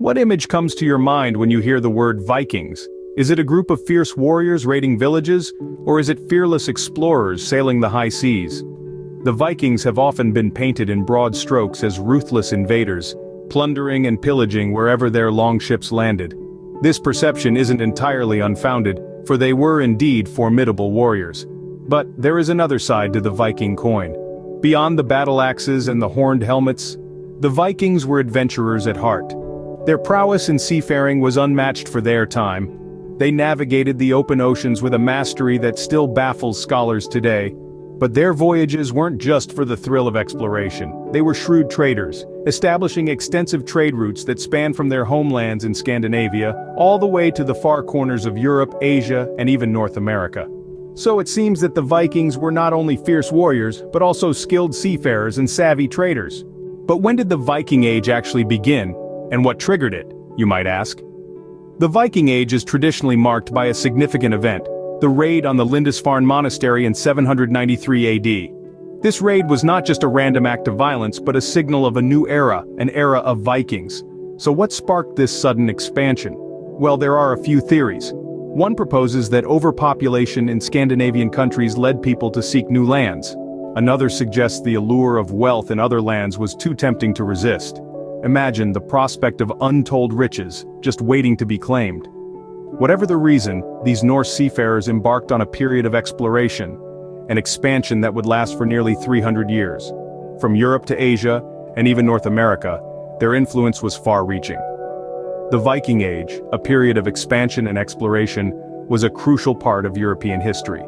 What image comes to your mind when you hear the word Vikings? Is it a group of fierce warriors raiding villages, or is it fearless explorers sailing the high seas? The Vikings have often been painted in broad strokes as ruthless invaders, plundering and pillaging wherever their longships landed. This perception isn't entirely unfounded, for they were indeed formidable warriors. But there is another side to the Viking coin. Beyond the battle axes and the horned helmets, the Vikings were adventurers at heart. Their prowess in seafaring was unmatched for their time. They navigated the open oceans with a mastery that still baffles scholars today. But their voyages weren't just for the thrill of exploration. They were shrewd traders, establishing extensive trade routes that spanned from their homelands in Scandinavia all the way to the far corners of Europe, Asia, and even North America. So it seems that the Vikings were not only fierce warriors, but also skilled seafarers and savvy traders. But when did the Viking Age actually begin, and what triggered it, you might ask? The Viking Age is traditionally marked by a significant event: the raid on the Lindisfarne Monastery in 793 AD. This raid was not just a random act of violence but a signal of a new era, an era of Vikings. So what sparked this sudden expansion? Well, there are a few theories. One proposes that overpopulation in Scandinavian countries led people to seek new lands. Another suggests the allure of wealth in other lands was too tempting to resist. Imagine the prospect of untold riches, just waiting to be claimed. Whatever the reason, these Norse seafarers embarked on a period of exploration, an expansion that would last for nearly 300 years. From Europe to Asia, and even North America, their influence was far-reaching. The Viking Age, a period of expansion and exploration, was a crucial part of European history.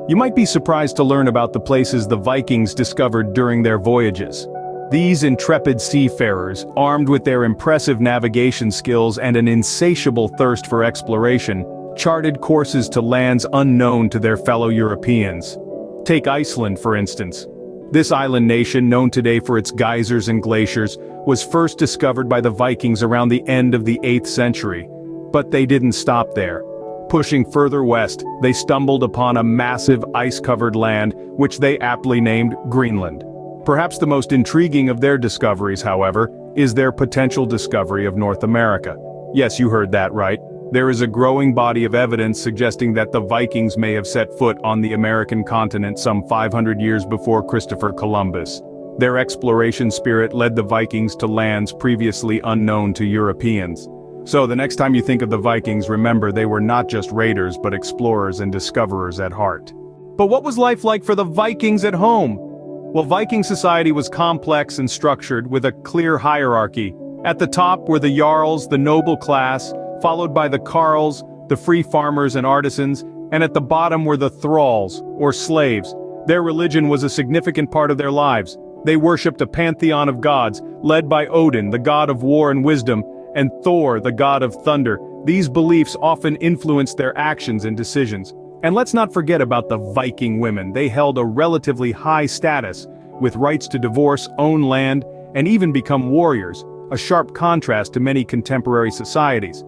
You might be surprised to learn about the places the Vikings discovered during their voyages. These intrepid seafarers, armed with their impressive navigation skills and an insatiable thirst for exploration, charted courses to lands unknown to their fellow Europeans. Take Iceland, for instance. This island nation, known today for its geysers and glaciers, was first discovered by the Vikings around the end of the 8th century. But they didn't stop there. Pushing further west, they stumbled upon a massive ice-covered land, which they aptly named Greenland. Perhaps the most intriguing of their discoveries, however, is their potential discovery of North America. Yes, you heard that right. There is a growing body of evidence suggesting that the Vikings may have set foot on the American continent some 500 years before Christopher Columbus. Their exploration spirit led the Vikings to lands previously unknown to Europeans. So the next time you think of the Vikings, remember they were not just raiders but explorers and discoverers at heart. But what was life like for the Vikings at home? Well, Viking society was complex and structured with a clear hierarchy. At the top were the jarls, the noble class, followed by the carls, the free farmers and artisans, and at the bottom were the thralls, or slaves. Their religion was a significant part of their lives. They worshipped a pantheon of gods, led by Odin, the god of war and wisdom, and Thor, the god of thunder. These beliefs often influenced their actions and decisions. And let's not forget about the Viking women. They held a relatively high status, with rights to divorce, own land, and even become warriors, a sharp contrast to many contemporary societies.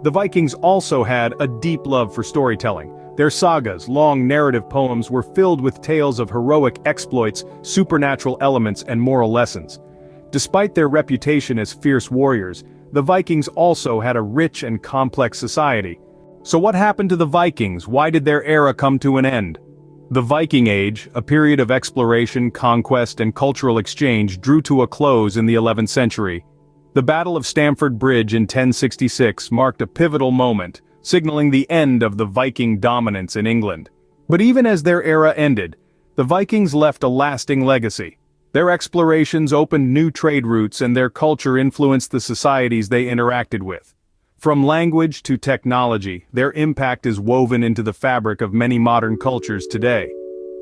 The Vikings also had a deep love for storytelling. Their sagas, long narrative poems, were filled with tales of heroic exploits, supernatural elements, and moral lessons. Despite their reputation as fierce warriors, the Vikings also had a rich and complex society. So what happened to the Vikings? Why did their era come to an end? The Viking Age, a period of exploration, conquest, and cultural exchange, drew to a close in the 11th century. The Battle of Stamford Bridge in 1066 marked a pivotal moment, signaling the end of the Viking dominance in England. But even as their era ended, the Vikings left a lasting legacy. Their explorations opened new trade routes and their culture influenced the societies they interacted with. From language to technology, their impact is woven into the fabric of many modern cultures today.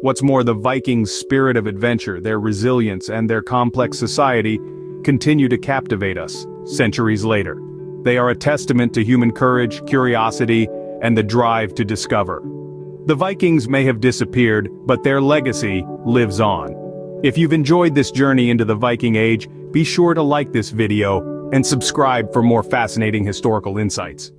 What's more, the Vikings' spirit of adventure, their resilience, and their complex society continue to captivate us, centuries later. They are a testament to human courage, curiosity, and the drive to discover. The Vikings may have disappeared, but their legacy lives on. If you've enjoyed this journey into the Viking Age, be sure to like this video and subscribe for more fascinating historical insights.